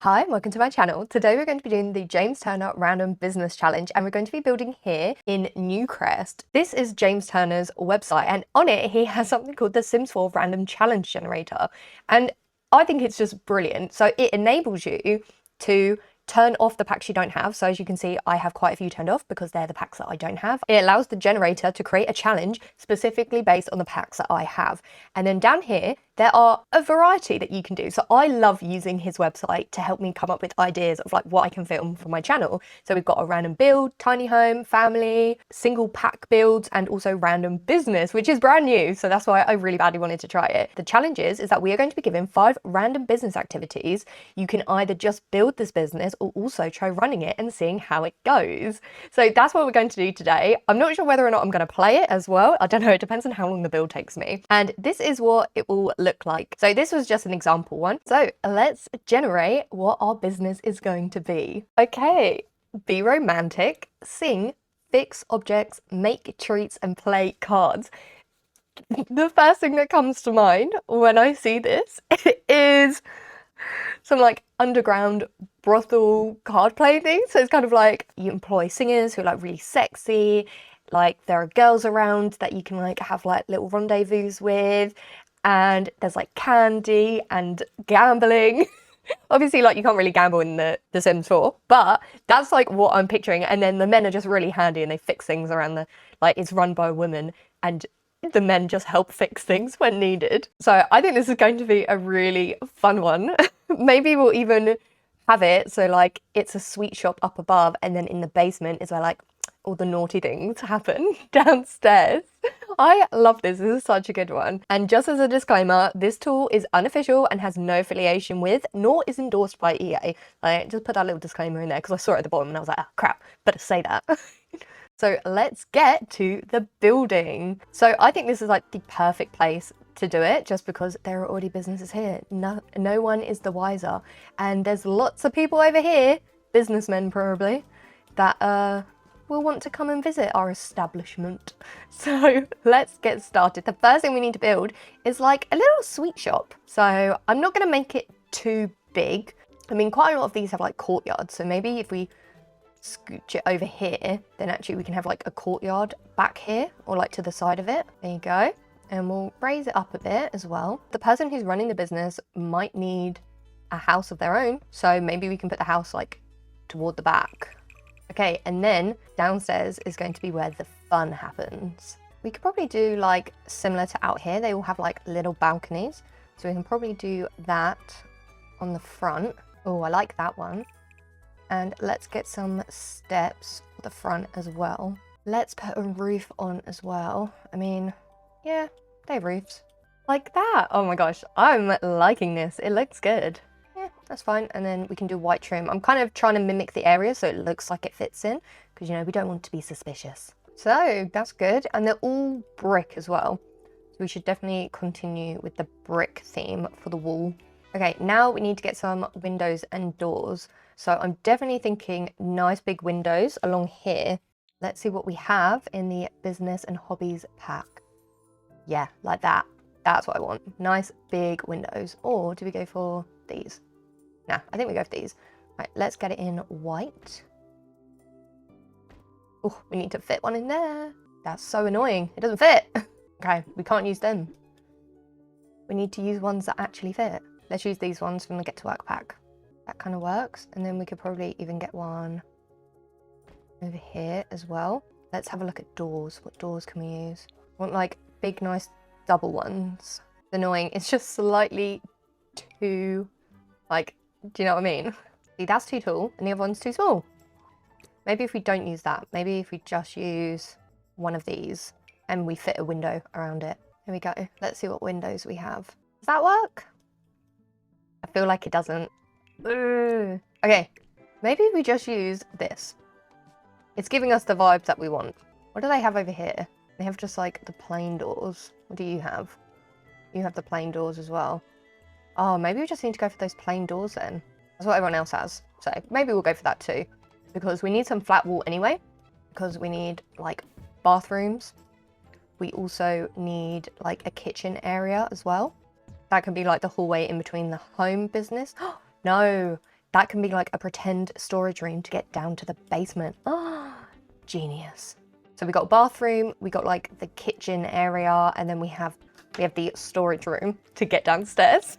Hi, welcome to my channel. Today we're going to be doing the James Turner Random Business Challenge and we're going to be building here in Newcrest. This is James Turner's website and on it he has something called the Sims 4 Random Challenge Generator. And I think it's just brilliant. So it enables you to turn off the packs you don't have. So as you can see, I have quite a few turned off because they're the packs that I don't have. It allows the generator to create a challenge specifically based on the packs that I have. And then down here, there are a variety that you can do. So I love using his website to help me come up with ideas of like what I can film for my channel. So we've got a random build, tiny home, family, single pack builds, and also random business, which is brand new. So that's why I really badly wanted to try it. The challenge is that we are going to be given 5 random business activities. You can either just build this business or also try running it and seeing how it goes. So that's what we're going to do today. I'm not sure whether or not I'm going to play it as well. I don't know. It depends on how long the build takes me. And this is what it will look like. So this was just an example one. So let's generate what our business is going to be. Okay, be romantic, sing, fix objects, make treats, and play cards. The first thing that comes to mind when I see this is some like underground brothel card play thing. So it's kind of like you employ singers who are like really sexy. Like there are girls around that you can like have like little rendezvous with, and there's like candy and gambling. Obviously, like you can't really gamble in the Sims 4, but that's like what I'm picturing. And then the men are just really handy and they fix things around like it's run by women and the men just help fix things when needed. So I think this is going to be a really fun one. Maybe we'll even have it so like it's a sweet shop up above and then in the basement is where like all the naughty things happen downstairs. I love this. This is such a good one. And just as a disclaimer, this tool is unofficial and has no affiliation with, nor is endorsed by EA. I just put that little disclaimer in there because I saw it at the bottom and I was like, oh crap, better say that. So let's get to the building. So I think this is like the perfect place to do it just because there are already businesses here. No one is the wiser. And there's lots of people over here, businessmen probably, that will want to come and visit our establishment. So let's get started. The first thing we need to build is like a little sweet shop. So I'm not going to make it too big. I mean, quite a lot of these have like courtyards. So maybe if we scooch it over here, then actually we can have like a courtyard back here or like to the side of it. There you go. And we'll raise it up a bit as well. The person who's running the business might need a house of their own. So maybe we can put the house like toward the back. Okay, and then downstairs is going to be where the fun happens. We could probably do like similar to out here. They all have like little balconies. So we can probably do that on the front. Oh, I like that one. And let's get some steps for the front as well. Let's put a roof on as well. I mean, yeah, they have roofs. Like that. Oh my gosh, I'm liking this. It looks good. Yeah, that's fine. And then we can do white trim. I'm kind of trying to mimic the area so it looks like it fits in because, you know, we don't want to be suspicious. So that's good. And they're all brick as well. So we should definitely continue with the brick theme for the wall. Okay, now we need to get some windows and doors. So I'm definitely thinking nice big windows along here. Let's see what we have in the business and hobbies pack. Yeah, like that. That's what I want. Nice big windows. Or do we go for these? Nah, I think we go for these. Right, let's get it in white. Oh, we need to fit one in there. That's so annoying. It doesn't fit. Okay, we can't use them. We need to use ones that actually fit. Let's use these ones from the Get to Work pack. That kind of works. And then we could probably even get one over here as well. Let's have a look at doors. What doors can we use? I want like big, nice double ones. It's annoying. It's just slightly too, like, do you know what I mean? See, that's too tall and the other one's too small. Maybe if we don't use that, maybe if we just use one of these and we fit a window around it. Here we go. Let's see what windows we have. Does that work? I feel like it doesn't. Ugh. Okay, maybe we just use this. It's giving us the vibes that we want. What do they have over here? They have just like the plain doors. What do you have? You have the plain doors as well. Oh, maybe we just need to go for those plain doors then. That's what everyone else has. So maybe we'll go for that too. Because we need some flat wall anyway. Because we need like bathrooms. We also need like a kitchen area as well. That could be like the hallway in between the home business. No, that can be like a pretend storage room to get down to the basement. Oh, genius. So we got a bathroom, we got like the kitchen area, and then we have the storage room to get downstairs.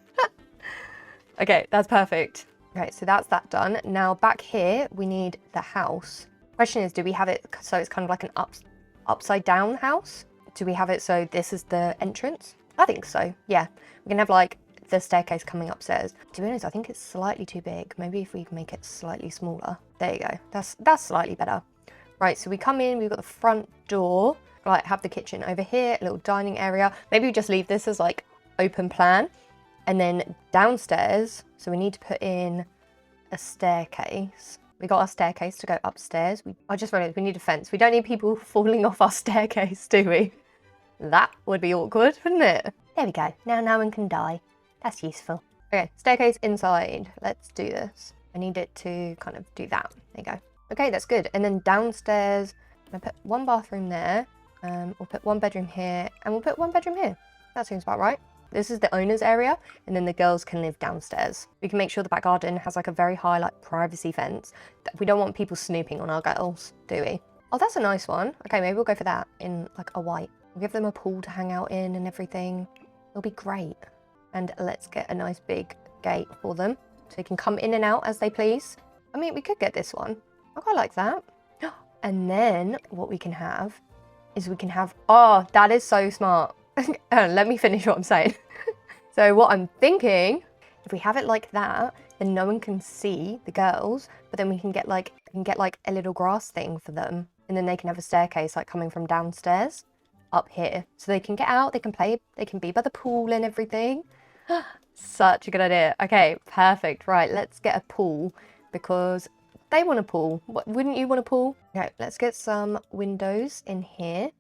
Okay, that's perfect. Okay, so that's that done. Now back here, we need the house. Question is, do we have it so it's kind of like an upside down house? Do we have it so this is the entrance? I think so, yeah. We can have like the staircase coming upstairs. To be honest, I think it's slightly too big. Maybe if we can make it slightly smaller. There you go, that's slightly better. Right, so we come in, we've got the front door, right, have the kitchen over here, a little dining area. Maybe we just leave this as like open plan. And then downstairs, so we need to put in a staircase. We got our staircase to go upstairs. I just realized we need a fence. We don't need people falling off our staircase, do we? That would be awkward, wouldn't it? There we go. Now no one can die. That's useful. Okay, staircase inside. Let's do this. I need it to kind of do that. There you go. Okay, that's good. And then downstairs, I'm gonna put one bathroom there. We'll put one bedroom here, and we'll put one bedroom here. That seems about right. This is the owner's area, and then the girls can live downstairs. We can make sure the back garden has like a very high like privacy fence. We don't want people snooping on our girls, do we? Oh, that's a nice one. Okay, maybe we'll go for that in like a white. We'll give them a pool to hang out in and everything. It'll be great. And let's get a nice big gate for them so they can come in and out as they please. I mean, we could get this one. I quite like that. And then what we can have is oh, that is so smart. Let me finish what I'm saying. So what I'm thinking, if we have it like that, then no one can see the girls, but then we can get like a little grass thing for them, and then they can have a staircase like coming from downstairs up here, so they can get out, they can play, they can be by the pool and everything. Such a good idea. Okay, perfect. Right, let's get a pool because they want a pool. What, wouldn't you want a pool? Okay, let's get some windows in here.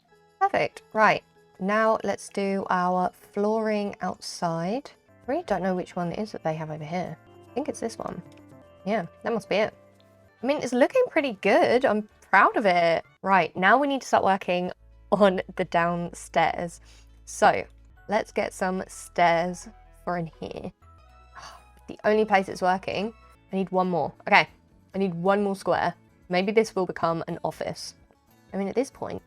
Perfect. Right. Now let's do our flooring outside. I really don't know which one it is that they have over here. I think it's this one. Yeah, that must be it. I mean, it's looking pretty good. I'm proud of it. Right, now we need to start working on the downstairs. So let's get some stairs for in here. The only place it's working, I need one more. Okay, I need one more square. Maybe this will become an office. I mean, at this point,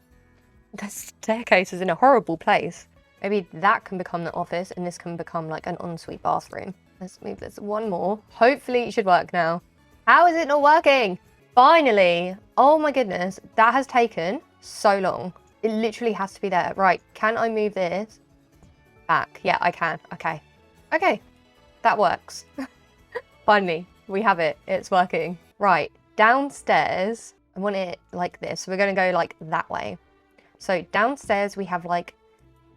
the staircase is in a horrible place. Maybe that can become the office and this can become like an ensuite bathroom. Let's move this one more. Hopefully it should work now. How is it not working? Finally. Oh my goodness. That has taken so long. It literally has to be there. Right. Can I move this back? Yeah, I can. Okay. Okay. That works. Finally, we have it. It's working. Right. Downstairs, I want it like this. So we're going to go like that way. So downstairs we have like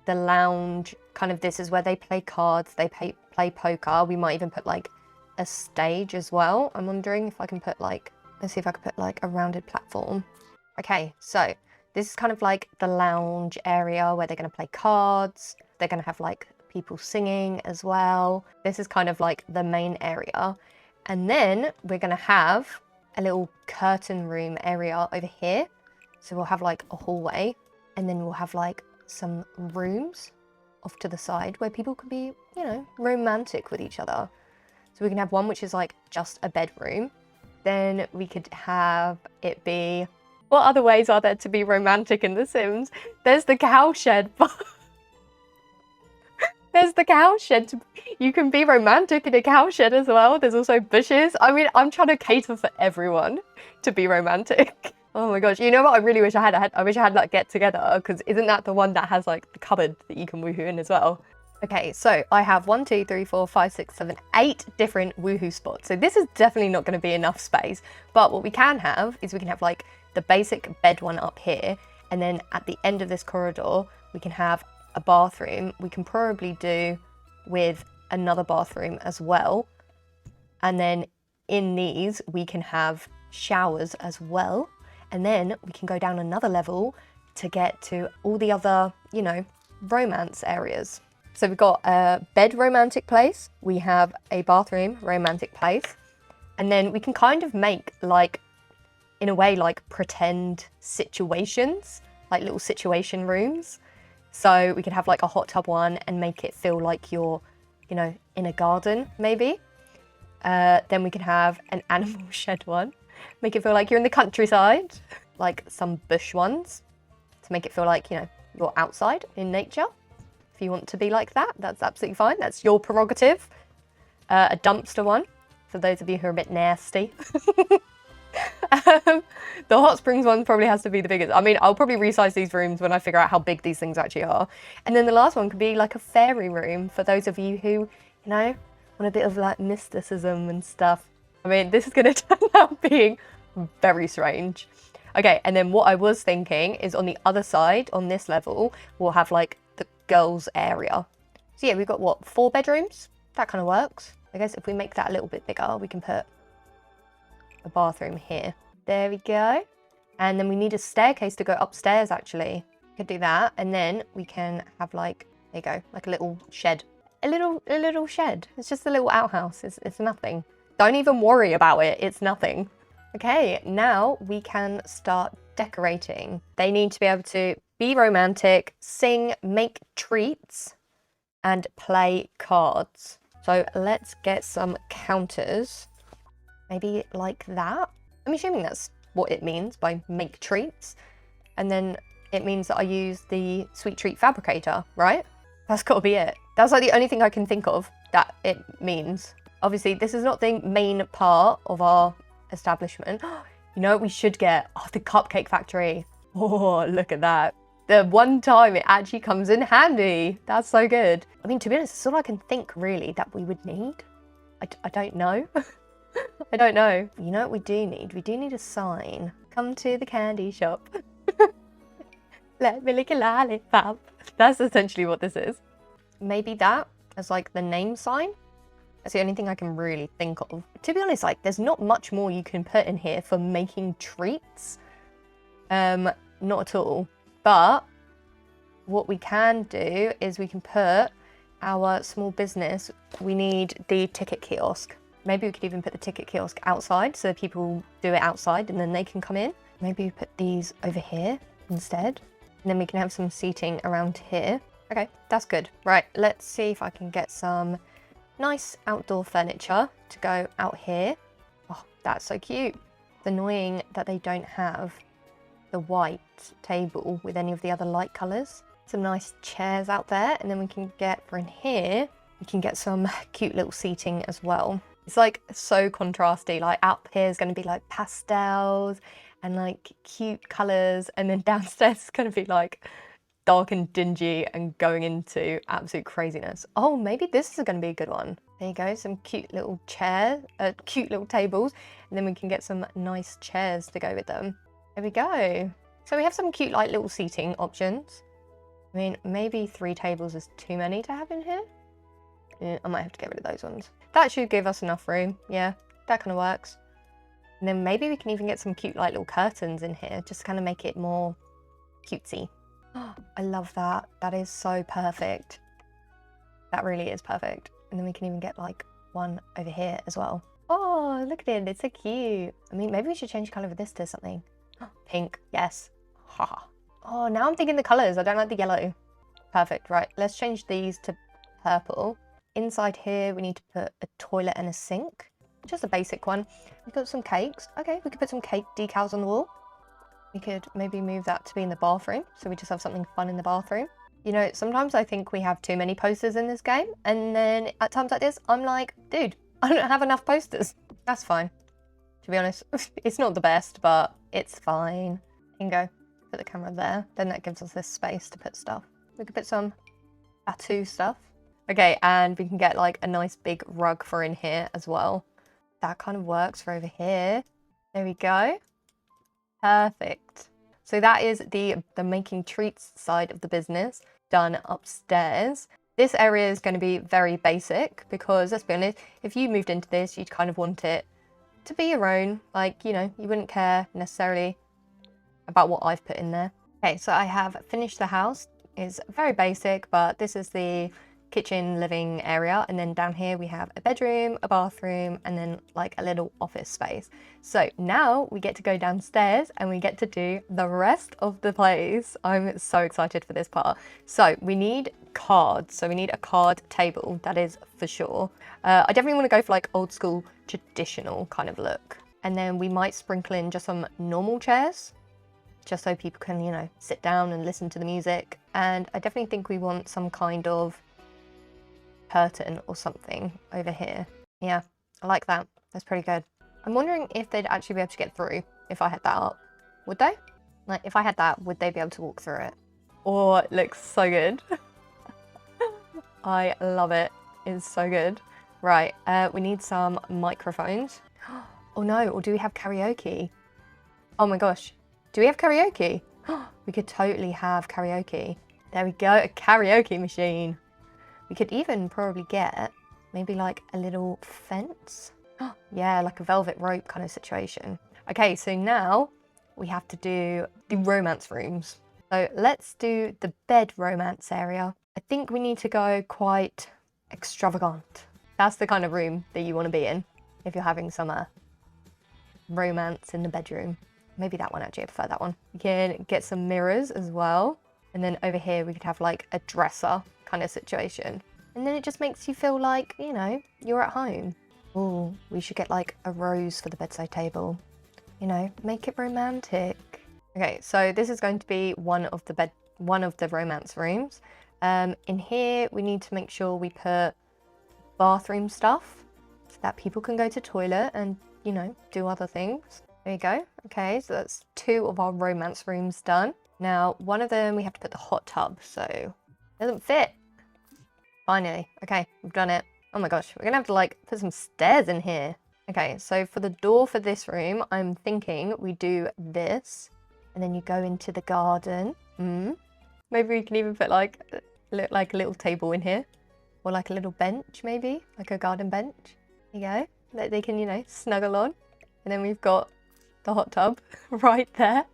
the lounge, kind of this is where they play cards, they play poker. We might even put like a stage as well. I'm wondering if I can put like, let's see if I can put like a rounded platform. Okay, so this is kind of like the lounge area where they're going to play cards. They're going to have like people singing as well. This is kind of like the main area. And then we're going to have a little curtain room area over here. So we'll have like a hallway. And then we'll have like some rooms off to the side where people can be, you know, romantic with each other. So we can have one which is like just a bedroom. Then we could have it be, what other ways are there to be romantic in The Sims? There's the cowshed. There's the cowshed. You can be romantic in a cowshed as well. There's also bushes. I mean, I'm trying to cater for everyone to be romantic. Oh my gosh, you know what I really wish I had? I wish I had like Get Together, because isn't that the one that has like the cupboard that you can woohoo in as well? Okay, so I have 1, 2, 3, 4, 5, 6, 7, 8 different woohoo spots. So this is definitely not going to be enough space, but what we can have is we can have like the basic bed one up here, and then at the end of this corridor, we can have a bathroom. We can probably do with another bathroom as well. And then in these, we can have showers as well. And then we can go down another level to get to all the other, you know, romance areas. So we've got a bed romantic place. We have a bathroom romantic place. And then we can kind of make like, in a way, like pretend situations, like little situation rooms. So we could have like a hot tub one and make it feel like you're, you know, in a garden maybe. Then we can have an animal shed one. Make it feel like you're in the countryside. Like some bush ones to make it feel like, you know, you're outside in nature. If you want to be like that, that's absolutely fine. That's your prerogative. A dumpster one, for those of you who are a bit nasty. The hot springs one probably has to be the biggest. I mean, I'll probably resize these rooms when I figure out how big these things actually are. And then the last one could be like a fairy room for those of you who, you know, want a bit of like mysticism and stuff. I mean, this is going to turn out being very strange. Okay, and then what I was thinking is on the other side, on this level, we'll have like the girls' area. So yeah, we've got what, 4 bedrooms? That kind of works. I guess if we make that a little bit bigger, we can put a bathroom here. There we go. And then we need a staircase to go upstairs, actually. We could do that. And then we can have like, there you go, like a little shed. A little shed. It's just a little outhouse. It's nothing. Don't even worry about it. It's nothing. Okay, now we can start decorating. They need to be able to be romantic, sing, make treats, and play cards. So let's get some counters. Maybe like that. I'm assuming that's what it means by make treats. And then it means that I use the sweet treat fabricator, right? That's got to be it. That's like the only thing I can think of that it means. Obviously, this is not the main part of our establishment. You know what we should get? Oh, the cupcake factory. Oh, look at that. The one time it actually comes in handy. That's so good. I mean, to be honest, it's all I can think really that we would need. I don't know. I don't know. You know what we do need? We do need a sign. Come to the candy shop. Let me lick a lollipop. That's essentially what this is. Maybe that as like the name sign. That's the only thing I can really think of. To be honest, like there's not much more you can put in here for making treats. Not at all. But what we can do is we can put our small business. We need the ticket kiosk. Maybe we could even put the ticket kiosk outside so people do it outside and then they can come in. Maybe we put these over here instead. And then we can have some seating around here. Okay, that's good. Right, let's see if I can get some nice outdoor furniture to go out here. Oh, that's so cute. It's annoying that they don't have the white table with any of the other light colours. Some nice chairs out there, and then we can get, for in here, we can get some cute little seating as well. It's like so contrasty, like up here is going to be like pastels and like cute colours, and then downstairs is going to be like dark and dingy and going into absolute craziness. Oh, maybe this is going to be a good one. There you go, some cute little chairs, cute little tables, and then we can get some nice chairs to go with them. There we go. So we have some cute like little seating options. I mean, maybe 3 tables is too many to have in here. Yeah, I might have to get rid of those ones. That should give us enough room. Yeah, that kind of works. And then maybe we can even get some cute like little curtains in here, just to kind of make it more cutesy. Oh, I love that. That is so perfect. That really is perfect. And then we can even get like one over here as well. Oh, look at it. It's so cute. I mean, maybe we should change colour of this to something. Pink. Yes. Ha. Oh, now I'm thinking the colours. I don't like the yellow. Perfect. Right. Let's change these to purple. Inside here, we need to put a toilet and a sink. Just a basic one. We've got some cakes. Okay, we could put some cake decals on the wall. We could maybe move that to be in the bathroom, so we just have something fun in the bathroom. You know, sometimes I think we have too many posters in this game, and then at times like this, I'm like, dude, I don't have enough posters. That's fine, to be honest. It's not the best, but it's fine. You can go put the camera there. Then that gives us this space to put stuff. We could put some tattoo stuff. Okay, and we can get like a nice big rug for in here as well. That kind of works for over here. There we go. Perfect. So that is the making treats side of the business done upstairs. This area is going to be very basic because, let's be honest, if you moved into this, you'd kind of want it to be your own. Like, you know, you wouldn't care necessarily about what I've put in there. Okay, so I have finished the house. It's very basic, but this is the kitchen living area, and then down here we have a bedroom, a bathroom, and then like a little office space. So now we get to go downstairs and we get to do the rest of the place. I'm so excited for this part. So we need cards. So we need a card table, that is for sure. I definitely want to go for like old school traditional kind of look. And then we might sprinkle in just some normal chairs, just so people can, you know, sit down and listen to the music. And I definitely think we want some kind of curtain or something over here. Yeah, I like that. That's pretty good. I'm wondering if they'd actually be able to get through if I had that up. Would they? Like, if I had that, would they be able to walk through it? Oh, it looks so good. I love it. It's so good. Right, we need some microphones. Oh no, or do we have karaoke? Oh my gosh, do we have karaoke? We could totally have karaoke. There we go, a karaoke machine. We could even probably get maybe like a little fence. Yeah, like a velvet rope kind of situation. Okay, so now we have to do the romance rooms. So let's do the bed romance area. I think we need to go quite extravagant. That's the kind of room that you want to be in if you're having some romance in the bedroom. Maybe that one actually, I prefer that one. You can get some mirrors as well. And then over here we could have like a dresser kind of situation. And then it just makes you feel like, you know, you're at home. Oh, we should get like a rose for the bedside table. You know, make it romantic. Okay, so this is going to be one of the romance rooms. In here, we need to make sure we put bathroom stuff so that people can go to toilet and, you know, do other things. There you go. Okay, so that's 2 of our romance rooms done. Now, one of them we have to put the hot tub, so it doesn't fit. Finally. Okay, we've done it. Oh my gosh, we're gonna have to like put some stairs in here. Okay, so for the door for this room, I'm thinking we do this, and then you go into the garden. Maybe we can even put like a little table in here, or like a little bench, maybe like a garden bench. There you go, that they can, you know, snuggle on. And then we've got the hot tub right there.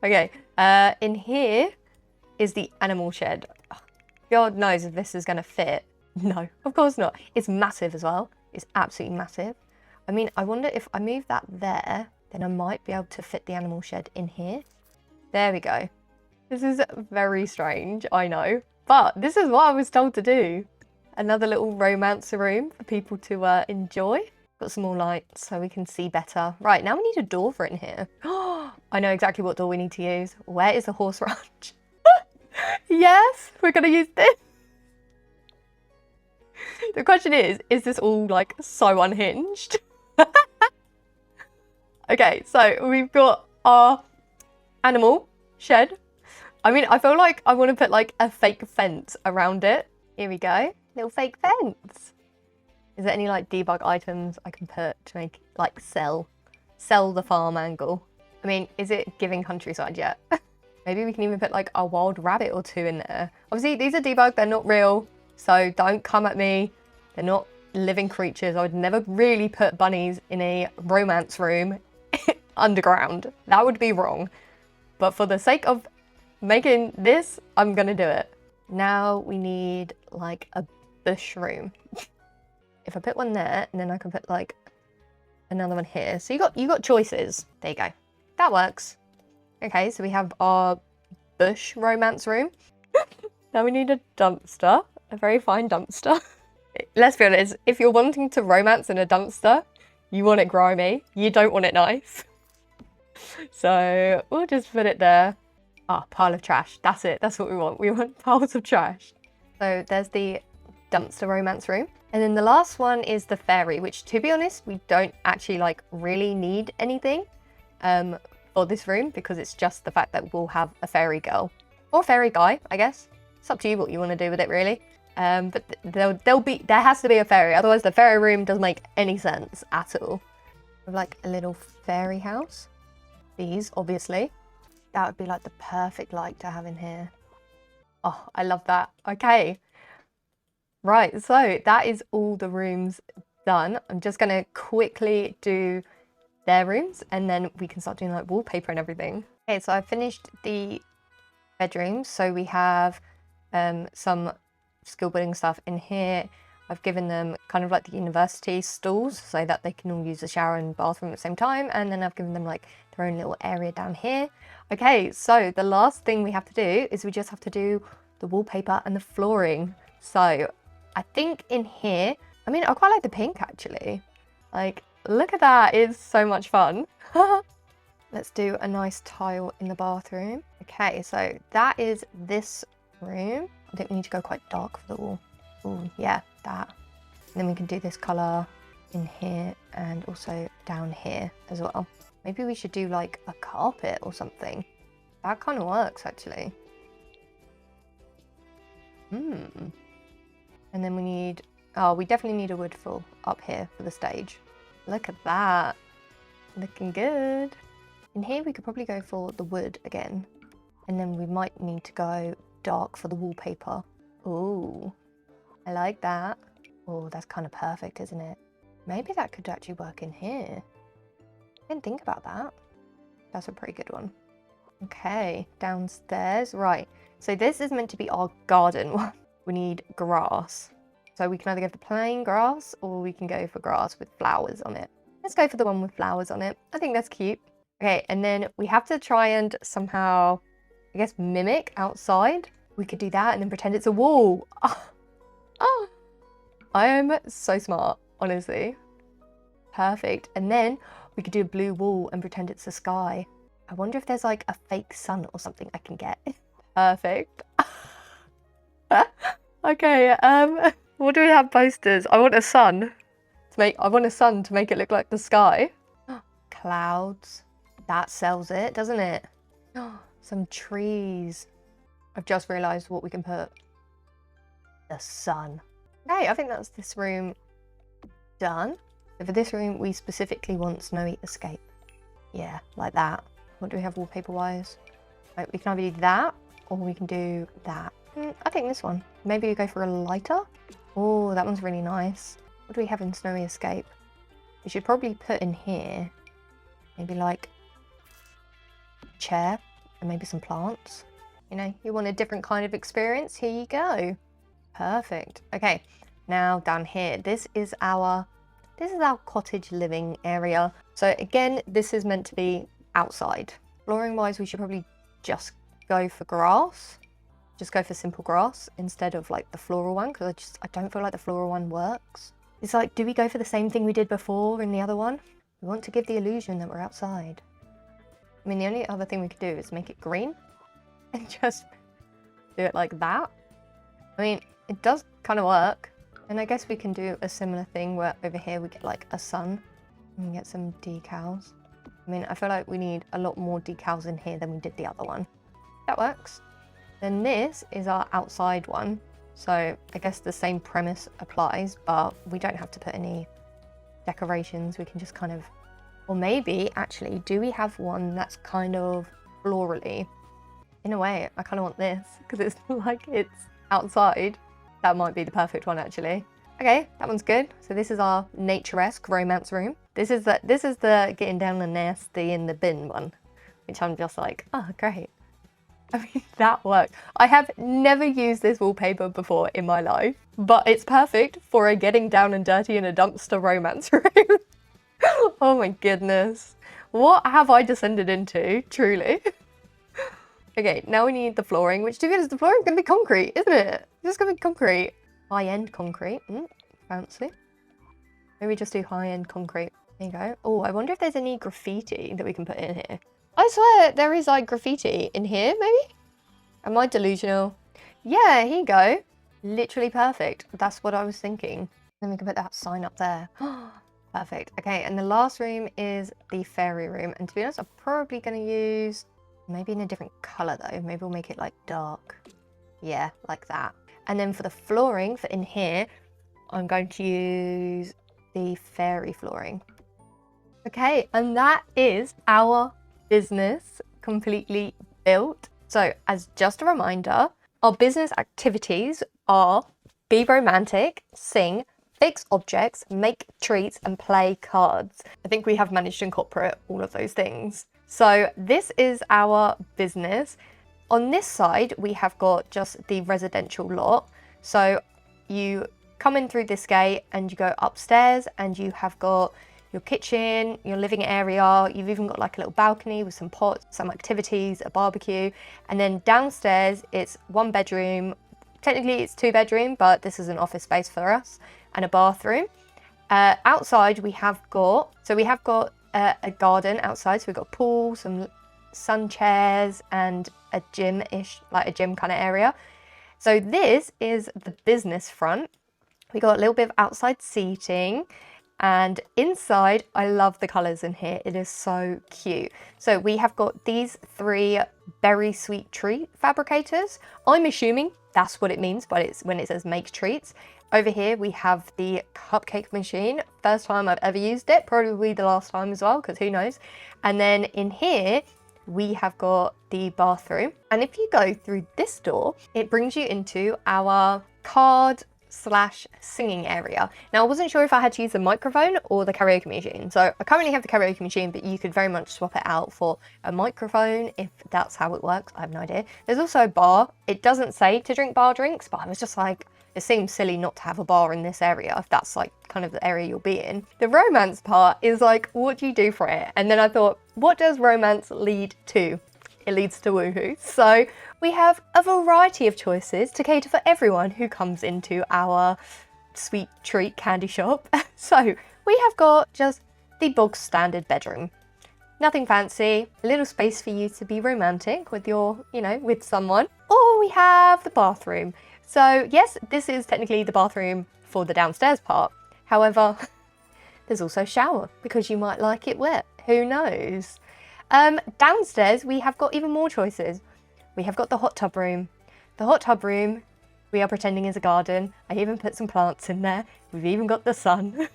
Okay, in here is the animal shed. God knows if this is gonna fit. No, of course not. It's massive as well. It's absolutely massive. I mean, I wonder if I move that there, then I might be able to fit the animal shed in here. There we go. This is very strange, I know, but this is what I was told to do. Another little romance room for people to enjoy. Got some more lights so we can see better. Right, now we need a door for it in here. I know exactly what door we need to use. Where is the horse ranch? Yes, we're gonna use this. The question is this all like so unhinged? Okay, so we've got our animal shed. I mean, I feel like I want to put like a fake fence around it. Here we go, little fake fence. Is there any like debug items I can put to make like sell the farm angle? I mean, is it giving countryside yet? Maybe we can even put like a wild rabbit or 2 in there. Obviously, these are debugged, they're not real, so don't come at me. They're not living creatures. I would never really put bunnies in a romance room underground. That would be wrong. But for the sake of making this, I'm gonna do it. Now we need like a bush room. If I put one there, and then I can put like another one here. So you got choices. There you go. That works. Okay, so we have our bush romance room. Now we need a dumpster, a very fine dumpster. Let's be honest, if you're wanting to romance in a dumpster, you want it grimy, you don't want it nice. So we'll just put it there. Ah, pile of trash, that's it, that's what we want. We want piles of trash. So there's the dumpster romance room. And then the last one is the fairy, which to be honest, we don't actually like really need anything for this room, because it's just the fact that we'll have a fairy girl or fairy guy, I guess. It's up to you what you want to do with it, really. But there has to be a fairy, otherwise the fairy room doesn't make any sense at all. With like a little fairy house. These, obviously. That would be like the perfect light to have in here. Oh, I love that. Okay. Right, so that is all the rooms done. I'm just gonna quickly do their rooms and then we can start doing like wallpaper and everything. Okay, so I finished the bedrooms. So we have some skill building stuff in here. I've given them kind of like the university stools so that they can all use the shower and bathroom at the same time. And then I've given them like their own little area down here. Okay, so the last thing we have to do is we just have to do the wallpaper and the flooring. So I think in here, I mean, I quite like the pink actually. Like, look at that, it's so much fun. Let's do a nice tile in the bathroom. Okay, so that is this room. I think we need to go quite dark for the wall. Oh, yeah, that. And then we can do this color in here and also down here as well. Maybe we should do like a carpet or something. That kind of works actually. And then we need, oh, we definitely need a wood floor up here for the stage. Look at that. Looking good. In here we could probably go for the wood again. And then we might need to go dark for the wallpaper. Ooh, I like that. Oh, that's kind of perfect, isn't it? Maybe that could actually work in here. I didn't think about that. That's a pretty good one. Okay, downstairs. Right, so this is meant to be our garden one. We need grass. So we can either go for plain grass or we can go for grass with flowers on it. Let's go for the one with flowers on it. I think that's cute. Okay, and then we have to try and somehow, I guess, mimic outside. We could do that and then pretend it's a wall. Oh, I am so smart, honestly. Perfect. And then we could do a blue wall and pretend it's the sky. I wonder if there's like a fake sun or something I can get. Perfect. Okay, what do we have posters? I want a sun to make it look like the sky. Clouds. That sells it, doesn't it? Some trees. I've just realised what we can put. The sun. Okay, I think that's this room done. So for this room, we specifically want snowy escape. Yeah, like that. What do we have wallpaper-wise? Right, we can either do that, or we can do that. I think this one. Maybe we go for a lighter. Oh, that one's really nice. What do we have in snowy escape? We should probably put in here, maybe like a chair and maybe some plants. You know, you want a different kind of experience? Here you go. Perfect. Okay, now down here, this is our cottage living area. So again, this is meant to be outside. Flooring wise, we should probably just go for grass. Just go for simple grass instead of like the floral one, because I don't feel like the floral one works. It's like, do we go for the same thing we did before in the other one? We want to give the illusion that we're outside. I mean, the only other thing we could do is make it green and just do it like that. I mean, it does kind of work. And I guess we can do a similar thing where over here we get like a sun and get some decals. I mean, I feel like we need a lot more decals in here than we did the other one. That works. Then this is our outside one. So I guess the same premise applies, but we don't have to put any decorations. We can just kind of, or maybe actually, do we have one that's kind of florally? In a way, I kind of want this because it's like it's outside. That might be the perfect one actually. Okay, that one's good. So this is our nature-esque romance room. This is the getting down and nasty in the bin one, which I'm just like, oh, great. I mean, that worked. I have never used this wallpaper before in my life, but it's perfect for a getting down and dirty in a dumpster romance room. Oh my goodness. What have I descended into, truly? Okay, now we need the flooring, which to be honest, the flooring's gonna be concrete, isn't it? It's just gonna be concrete. High-end concrete. Fancy. Maybe just do high-end concrete. There you go. Oh, I wonder if there's any graffiti that we can put in here. I swear there is like graffiti in here, maybe? Am I delusional? Yeah, here you go. Literally perfect. That's what I was thinking. Then we can put that sign up there. Perfect. Okay, and the last room is the fairy room. And to be honest, I'm probably going to use maybe in a different colour though. Maybe we'll make it like dark. Yeah, like that. And then for the flooring for in here, I'm going to use the fairy flooring. Okay, and that is our business completely built. So as just a reminder, our business activities are be romantic, sing, fix objects, make treats and play cards. I think we have managed to incorporate all of those things. So this is our business. On this side, we have got just the residential lot. So you come in through this gate and you go upstairs and you have got your kitchen, your living area. You've even got like a little balcony with some pots, some activities, a barbecue. And then downstairs, it's 1 bedroom. Technically it's 2 bedroom, but this is an office space for us, and a bathroom. Outside we have got a garden outside. So we've got a pool, some sun chairs, and a gym-ish, like a gym kind of area. So this is the business front. We got a little bit of outside seating, and inside, I love the colours in here. It is so cute. So we have got these 3 berry sweet treat fabricators. I'm assuming that's what it means, but it's when it says makes treats. Over here, we have the cupcake machine. First time I've ever used it, probably the last time as well, because who knows. And then in here, we have got the bathroom. And if you go through this door, it brings you into our card/singing area. Now, I wasn't sure if I had to use the microphone or the karaoke machine. So I currently have the karaoke machine, but you could very much swap it out for a microphone if that's how it works. I have no idea. There's also a bar. It doesn't say to drink bar drinks, but I was just like, it seems silly not to have a bar in this area if that's like kind of the area you'll be in. The romance part is like, what do you do for it? And then I thought, what does romance lead to? It leads to woohoo. So we have a variety of choices to cater for everyone who comes into our sweet treat candy shop. So we have got just the bog standard bedroom. Nothing fancy, a little space for you to be romantic with your, with someone. Or we have the bathroom. So yes, this is technically the bathroom for the downstairs part. However, there's also a shower because you might like it wet. Who knows? Downstairs, we have got even more choices. We have got the hot tub room. The hot tub room, we are pretending is a garden. I even put some plants in there. We've even got the sun.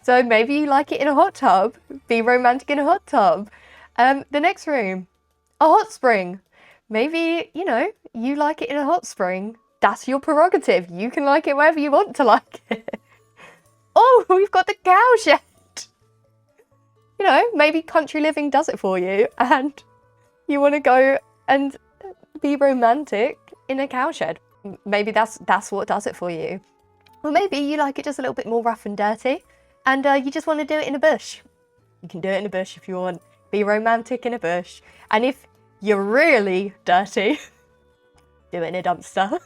So maybe you like it in a hot tub. Be romantic in a hot tub. The next room, a hot spring. Maybe, you like it in a hot spring. That's your prerogative. You can like it wherever you want to like it. Oh, we've got the cow shed. Maybe country living does it for you and you want to go and be romantic in a cow shed. Maybe that's what does it for you. Or maybe you like it just a little bit more rough and dirty and you just want to do it in a bush. You can do it in a bush if you want. Be romantic in a bush. And if you're really dirty, do it in a dumpster.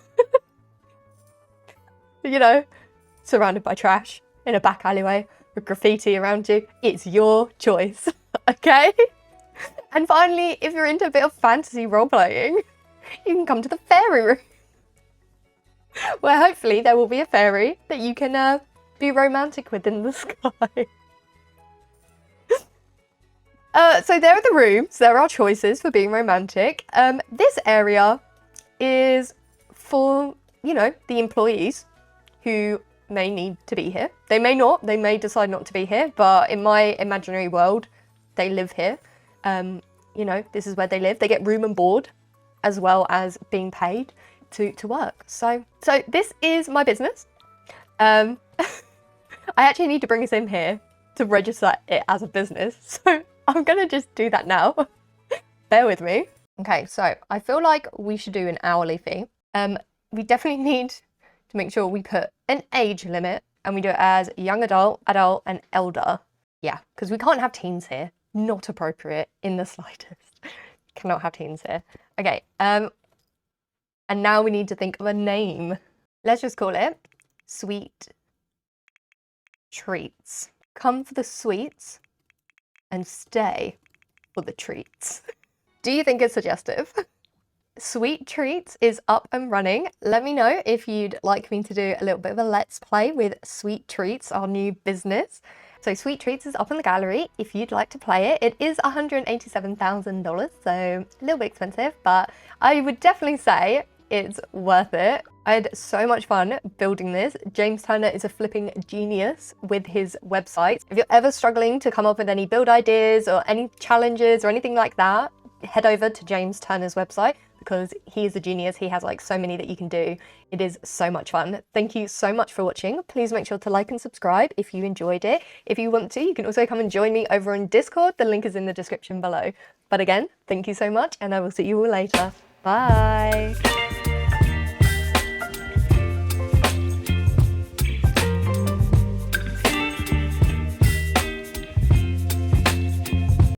Surrounded by trash in a back alleyway with graffiti around you. It's your choice, okay? And finally, if you're into a bit of fantasy role-playing, you can come to the fairy room, where hopefully there will be a fairy that you can be romantic with in the sky. So there are the rooms. There are choices for being romantic. This area is for, the employees who may need to be here. They may not. They may decide not to be here. But in my imaginary world, they live here. This is where they live. They get room and board as well as being paid to work. So this is my business. I actually need to bring us in here to register it as a business. So I'm going to just do that now. Bear with me. Okay, so I feel like we should do an hourly fee. We definitely need to make sure we put an age limit and we do it as young adult, adult, and elder. Yeah, because we can't have teens here. Not appropriate in the slightest. Cannot have teens here. Okay, and now we need to think of a name. Let's just call it Sweet Treats. Come for the sweets and stay for the treats. Do you think it's suggestive? Sweet Treats is up and running. Let me know if you'd like me to do a little bit of a let's play with Sweet Treats, our new business. So Sweet Treats is up in the gallery if you'd like to play it. It is $187,000, so a little bit expensive, but I would definitely say it's worth it. I had so much fun building this. James Turner is a flipping genius with his website. If you're ever struggling to come up with any build ideas or any challenges or anything like that, head over to James Turner's website because he is a genius. He has like so many that you can do. It is so much fun. Thank you so much for watching. Please make sure to like and subscribe if you enjoyed it. If you want to, you can also come and join me over on Discord. The link is in the description below. But again, thank you so much and I will see you all later. Bye.